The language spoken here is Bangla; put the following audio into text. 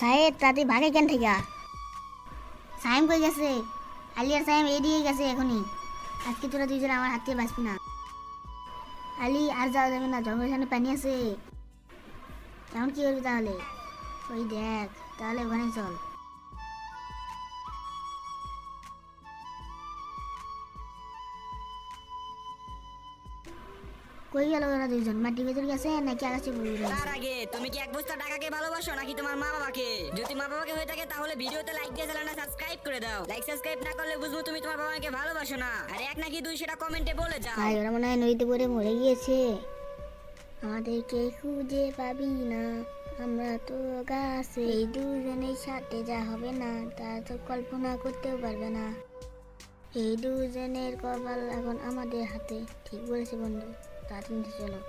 সাহেব তাতে ভাগে কেন থেকে? সাইম কই গেছে? আলি আর সাইম এদিকে গেছে এখনই। আজকে তোরা দুইজন আমার হাত থেকে বাঁচবি না। আলি আর যাওয়া যাবে না, জঙ্গলের সামনে পানি আছে। এখন কি করবি তাহলে? ওই দেখ, তাহলে ওখানে চল। কই গেল ওরা দুইজন? মাটি ভেতর গেছে নাকি আকাশে ঘুরে তার গেছে? আগে তুমি কি এক বস্তা টাকাকে ভালোবাসো নাকি তোমার মা বাবাকে? যদি মা বাবাকে হয়ে থাকে তাহলে ভিডিওতে লাইক দিয়ে চ্যানেলটা সাবস্ক্রাইব করে দাও। লাইক সাবস্ক্রাইব না করলে বুঝবো তুমি তোমার বাবা মাকে ভালোবাসো না। আর এক নাকি দুই সেটা কমেন্টে বলে যাও। ভাই ওরা মনে হয় নদীতে পড়ে মরে গিয়েছে। আমাদেরকে খুঁজে পাবি না, আমরা তো গাছে। এই দুজনের সাথে যা হবে না তা তো কল্পনা করতেও পারবে না। এই দুজনের কপাল এখন আমাদের হাতে। ঠিক বলেছে বন্ধু, তাড়াতাড়ি চলো।